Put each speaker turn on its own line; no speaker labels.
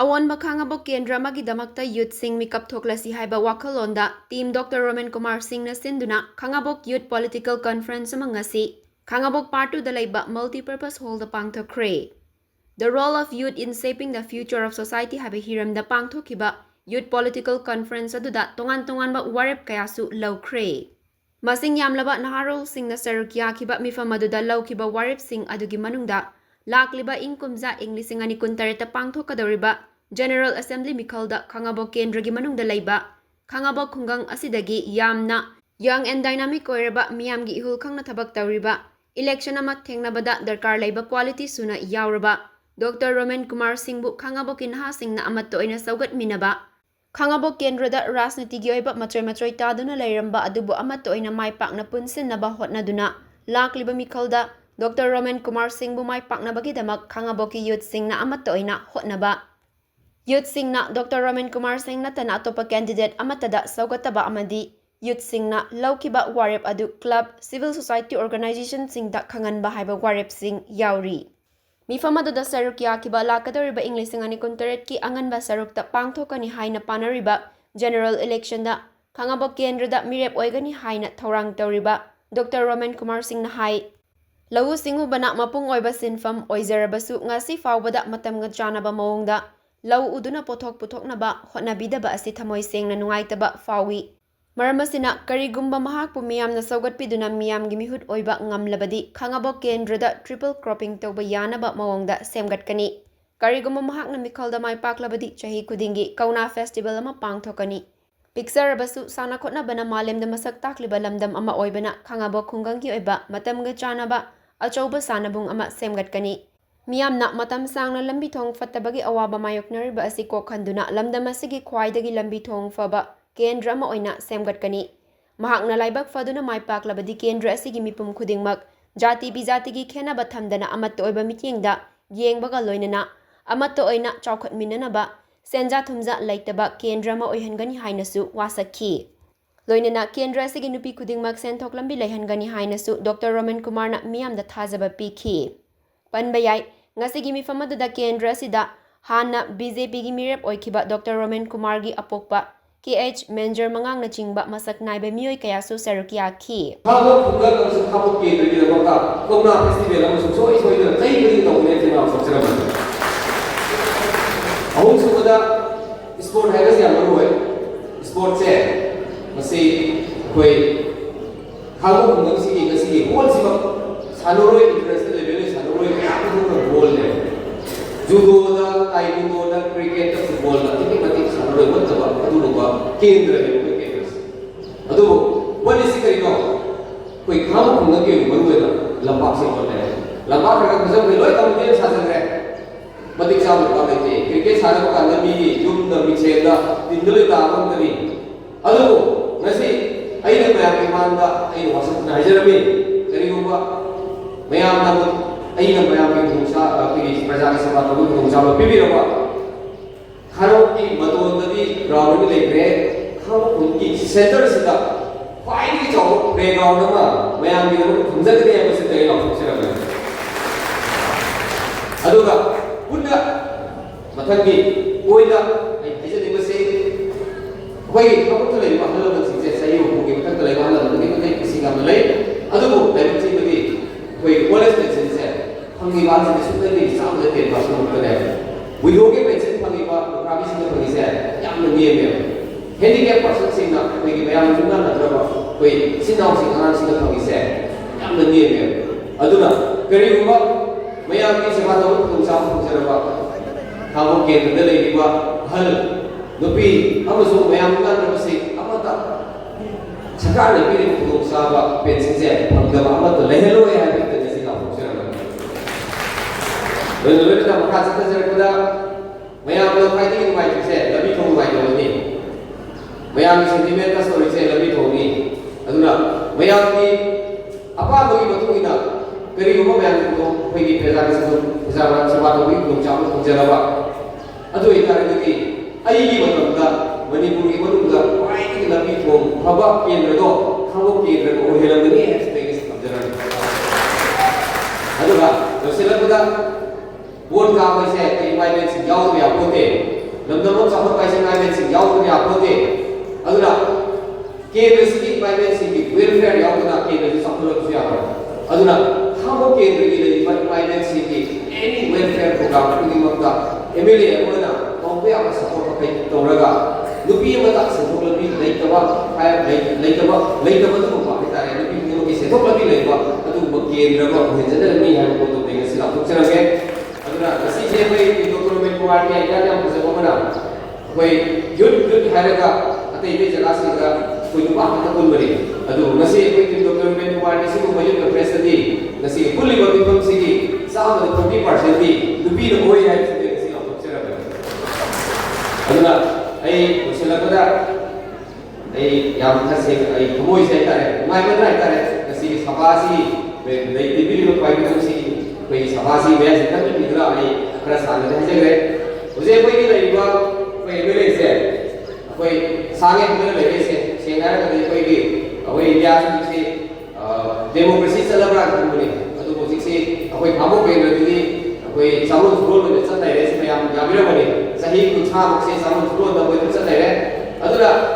Awonba Khangabok Kendra magi damakta Youth Singh mikap thoklasi haiba wakhollon da Team Dr Romenkumar Singh na sinduna Khangabok Youth Political Confrenece ngasi Khangabok Part II da leiba Multipurpose Hall da pangthokkhre. The role of youth in shaping the future of society haiba hiram da pangthokhiba Youth Political Conference aduda tongan ba warep kayasu lawkhre. Masing yamlaba naharol sing na saruk yakiba mifam aduda lawkiba warep sing adugi manungda lakliba ingkumza inglising ani kuntareta pangthokadoriba General Assembly Mikhalda Khangabok Kendra gi manungda leiba Khangabok khungang asidagi yamna young and dynamic oiraba miyam gi ihul khangna thabak tawriba election ama thengnabada darkar leiba quality suna yauraba Dr Romenkumar Singh bu Khangabok inha singna amatto oina saugat minaba Khangabok Kendra da rasniti gi oiba matray taduna leiramba adubu amatto oina maipakna punsinnaba hotnaduna lakliba Mikhalda Dr Romenkumar Singh bu maipakna bagidamak Khangabok Youth Singh na amatto oina hotnaba Youth Singh na Dr Romenkumar Singh na tana atopa candidate amatada saugataba amadi Youth Singh na lawkiba warep adu club civil society organization sing da khanganba haiba warep sing yauri mifamadu da saruk yakiba lakadoriba inglising ani kuntaret ki anganba sarukta pangthokani haina panariba general election da Khangabok Kendra da mirep oigani haina thorang tawriba Dr Romenkumar Singh na hai Lawu singu bana mapung oiba sinfam oizarabasu ngasi fawbada matamga chanaba mawongda law uduna puthoknaba hotnabidaba asi thamoi sengna nungaitaba fawi maramasina karigumba mahakpu miyamna saugatpiduna miyamgi mihut oiba ngamlabadi Khangabok Kendra da triple cropping tawba yanaba mawongda semgatkani karigumba mahakna Mikhalda mai paklabadi chahi kudingi kauna festival ama pangthokani Piksarabasu sana khotnabana malemda masak takliba lamdam ama oibana Khangabok khungangi oiba matamga chanaba achauba sanabung ama semgatkani miyamna matam sangna lambi thong fattabagi awaba mayoknariba asi kokhanduna lamdam asigi khwaidagi lambi thong faba Kendra ama oina semgatkani mahakna laibak faduna maipaklabadi Kendra asigi mipum khudingmak jati bijatigi khenaba thamdana amatto oiba mityengda yengbaga loinana amatto oina chawkhatminanaba senja thumja laitaba Kendra ama oihangani hainasu wasakhi loinana Kendra asigi nupi khudingmak senthok lambi leihangani hainasu Dr Romenkumar na miyamda thajaba pikhi panbayai ngasigi mifamadu da Kendra sida hana BJP gi mirep oikhiba Dr Romenkumar gi apokpa KH Menjer mangang na chingba masak naiba miyoy kaya so sarukia ki
Khangabok khungang ang Khangabok Kendra gi damakta kongna festival ang soy da kai bari tawne tina sabsara ahum sumada sport haiga se amaru sport se masi koi Khangabok khungang si ngasi whole siba sanuroi interest level sanuroi kaya ko goal ne judo da taekwondo da cricket da football da tiki mati sanuroi wantaba adu ba Kendra ne ko Kendra adu wani sikari no koi Khangabok khungang ge maru da lamba se ko ne lamba ka ka jab loi tam ne sa jang re matik sa ba ba te cricket sa ko kan mi jum da mi che da tin doi ta bang da ni adu ngasi ai na ba ki man da ai wasak na hajarami kari ko ba mayam na ai na mayam ki thungsa ki praja ki sabha tabu thungsa ba pibi ro ba kharo ki madon da di ground ni lekre kharo ki center sida pai ni chaw playground ma mayam ki na thungsa de ya se te la thungsa ra aduga punna mathagi oida ai haje de se koi khabo to le ma halo na se sai yo ki mathag le ma halo na ki mathai kisi ga le adugo dai chi bi koi college de se hangi ba se su de ni sa de te ba su to de wido ke pe se hangi ba ka bi se hangi se yam na nie me handicap person sing na koi ki bayam ju na na ba koi sin naw sing anan sing hangi se yam na nie me aduna kari ba mayam ki se ba to tu sa se ba Khangabok Kendra le ni ba hal nupi amasu mayam ka na se amata sakar le pi ni tu sa ba pen sing se hangga ba amata le hello ya bi te se ka fu se ra le ka ma ka sa se ra da mayam lo kai ti ni mai se la bi thong mai lo ni mayam ki sentiment ka story se la bi thong ni aduna mayam ki apa ba gi batu ina kari ko mayam ko phai gi peza ka sa ba sa ba to bi thong cha thong se ra ba adu ita ni ai gi batam da Manipur ki manu da pai ki labi thong phaba Kendra do Khangabok Kendra ko helam ni se te ki samjara adu ba so sela da board ka mai se environment yaw ya ko te Poonam चाहत पाइसे नाइमेन सिंह यावतना यापोते अदुना केंद्र city पाइमेन Singh की welfare यावतना केंद्र से सफल याबा अदुना खांगबोक केंद्र की लेबा पाइमेन सिंह की एनी वेलफेयर प्रोग्राम की मक्ता एमएलए अमना तौबे आप सपोर्ट पे तौरगा नुपी अमता सेथोक लबी लेतबा तो बाकी तारे नुपी की सेथोक लबी लेबा अदु केंद्र को हेजन मी है को तो देंगे सिला तो चलगे अदुना कसी जे भाई डॉक्टर रोमेनकुमार की आइडिया ने हमसे बोलना कोई युद्ध हायरगा अते इते जगह से का कोई नुपा हता कुल बरी अदु नसी कोई टीम डॉक्टर रोमेनकुमार की सिको मयुद्ध प्रेस दी नसी फुल्ली वर्किंग सिगी साम 40% दी नुपी नो होई है सिला तो चलगे अदुना ai usilakada ai yam thase ai khomoi se tare mai man rai tare kasi sabasi dei tibi lo pai ko si koi sabasi be se kan ni dra ai khara san de je gre uje koi ni lai ba koi mele se koi sange mele le se na ka dei koi ki awai india se democracy celebra kan ni adu bo se koi khamo ke ni koi samu role ne chatai re se yam yamira bani sahi ku tha mok se samu role da koi